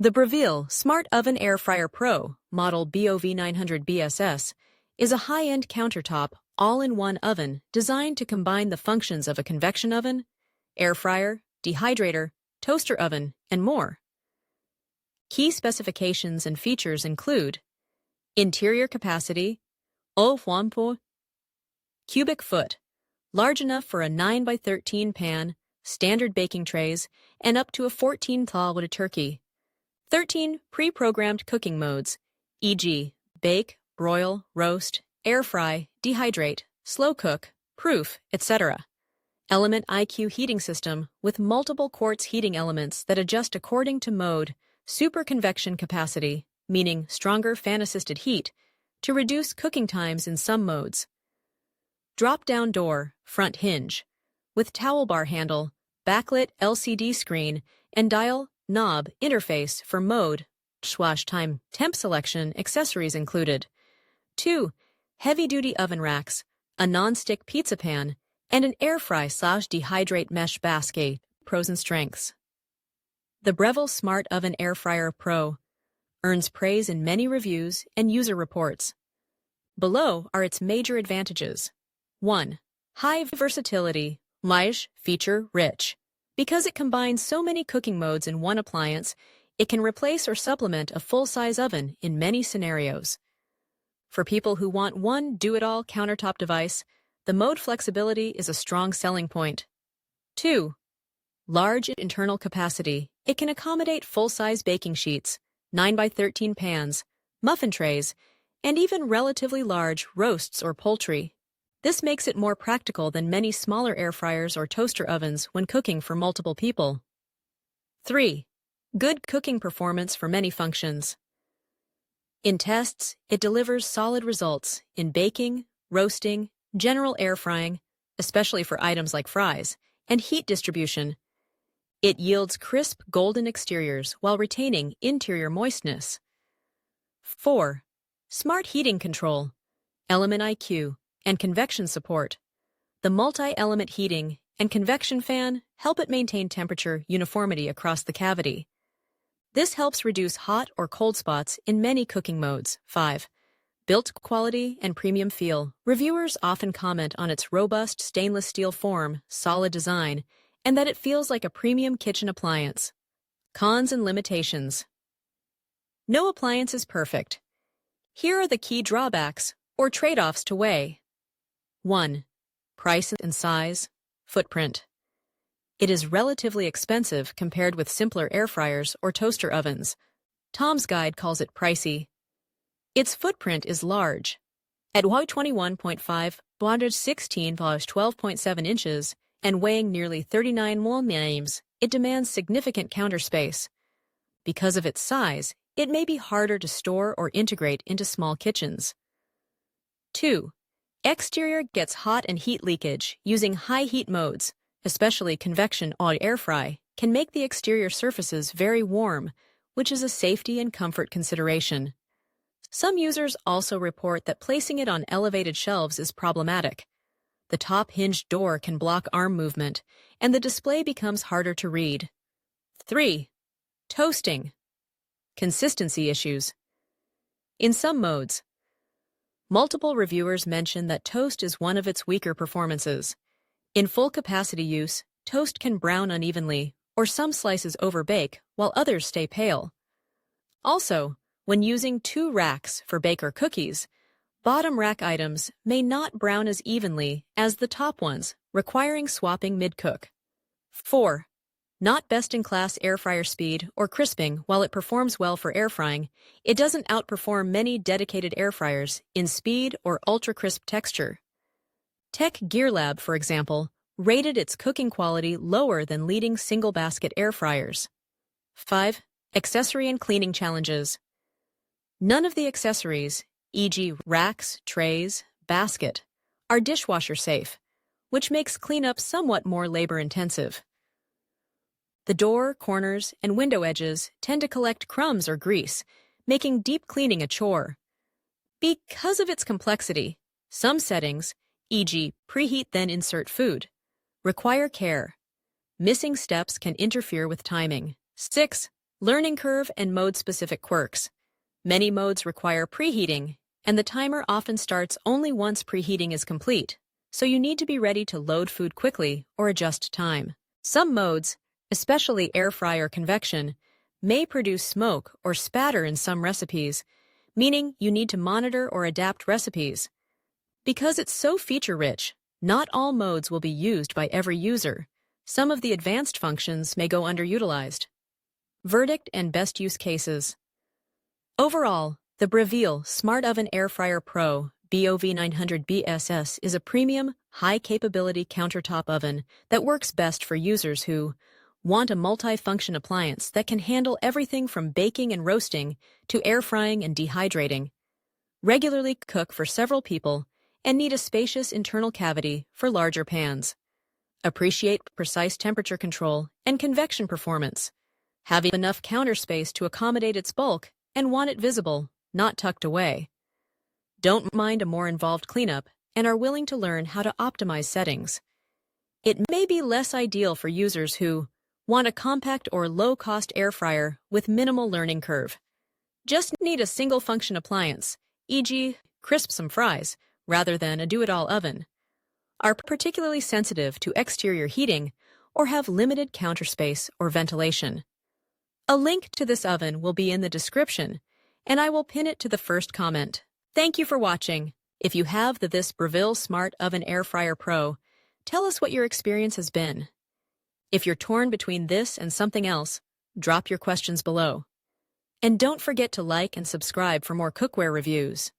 The Breville Smart Oven Air Fryer Pro, model BOV900 BSS, is a high-end countertop, all-in-one oven designed to combine the functions of a convection oven, air fryer, dehydrator, toaster oven, and more. Key specifications and features include interior capacity, 1.0 cubic foot, large enough for a 9x13 pan, standard baking trays, and up to a 14-thaw turkey. 13 pre-programmed cooking modes, e.g., bake, broil, roast, air fry, dehydrate, slow cook, proof, etc. Element IQ heating system with multiple quartz heating elements that adjust according to mode, super convection capacity, meaning stronger fan-assisted heat, to reduce cooking times in some modes. Drop-down door, front hinge, with towel bar handle, backlit LCD screen, and dial knob interface for mode, wash time, temp selection, accessories included. 2. Heavy-duty oven racks, a non-stick pizza pan, and an air fry/dehydrate mesh basket. Pros and strengths. The Breville Smart Oven Air Fryer Pro earns praise in many reviews and user reports. Below are its major advantages. 1. High versatility, feature-rich. Because it combines so many cooking modes in one appliance, it can replace or supplement a full-size oven in many scenarios. For people who want one do-it-all countertop device, the mode flexibility is a strong selling point. 2. Large internal capacity. It can accommodate full-size baking sheets, 9x13 pans, muffin trays, and even relatively large roasts or poultry. This makes it more practical than many smaller air fryers or toaster ovens when cooking for multiple people. 3. Good cooking performance for many functions. In tests, it delivers solid results in baking, roasting, general air frying, especially for items like fries, and heat distribution. It yields crisp golden exteriors while retaining interior moistness. 4. Smart heating control, element IQ, and convection support. The multi-element heating and convection fan help it maintain temperature uniformity across the cavity. This helps reduce hot or cold spots in many cooking modes. 5. Built quality and premium feel. Reviewers often comment on its robust stainless steel form, solid design, and that it feels like a premium kitchen appliance. Cons and limitations. No appliance is perfect. Here are the key drawbacks or trade-offs to weigh. 1. Price and size, footprint. It is relatively expensive compared with simpler air fryers or toaster ovens. Tom's Guide calls it pricey. Its footprint is large. At 21.5, 116 × 12.7 inches, and weighing nearly 39 mm, it demands significant counter space. Because of its size, it may be harder to store or integrate into small kitchens. 2. Exterior gets hot and heat leakage using high heat modes, especially convection or air fry, can make the exterior surfaces very warm, which is a safety and comfort consideration. Some users also report that placing it on elevated shelves is problematic. The top hinged door can block arm movement, and the display becomes harder to read. 3. Toasting. Consistency issues. In some modes, multiple reviewers mention that toast is one of its weaker performances. In full capacity use, toast can brown unevenly, or some slices overbake, while others stay pale. Also, when using 2 racks for bake or cookies, bottom rack items may not brown as evenly as the top ones, requiring swapping mid-cook. 4. Not best-in-class air fryer speed or crisping. While it performs well for air frying, it doesn't outperform many dedicated air fryers in speed or ultra-crisp texture. Tech Gear Lab, for example, rated its cooking quality lower than leading single-basket air fryers. 5. Accessory and cleaning challenges. None of the accessories, e.g. racks, trays, basket, are dishwasher safe, which makes cleanup somewhat more labor-intensive. The door, corners, and window edges tend to collect crumbs or grease, making deep cleaning a chore. Because of its complexity, some settings, e.g. preheat then insert food, require care. Missing steps can interfere with timing. 6. Learning curve and mode-specific quirks. Many modes require preheating, and the timer often starts only once preheating is complete, so you need to be ready to load food quickly or adjust time. Some modes, especially air fry or convection, may produce smoke or spatter in some recipes, meaning you need to monitor or adapt recipes. Because it's so feature-rich, not all modes will be used by every user. Some of the advanced functions may go underutilized. Verdict and best use cases. Overall, the Breville Smart Oven Air Fryer Pro BOV 900 BSS is a premium, high-capability countertop oven that works best for users who want a multi-function appliance that can handle everything from baking and roasting to air frying and dehydrating, regularly cook for several people, and need a spacious internal cavity for larger pans. Appreciate precise temperature control and convection performance. Have enough counter space to accommodate its bulk and want it visible, not tucked away. Don't mind a more involved cleanup and are willing to learn how to optimize settings. It may be less ideal for users who want a compact or low-cost air fryer with minimal learning curve. Just need a single-function appliance, e.g., crisp some fries, rather than a do-it-all oven. Are particularly sensitive to exterior heating or have limited counter space or ventilation. A link to this oven will be in the description, and I will pin it to the first comment. Thank you for watching. If you have this Breville Smart Oven Air Fryer Pro, tell us what your experience has been. If you're torn between this and something else, drop your questions below. And don't forget to like and subscribe for more cookware reviews.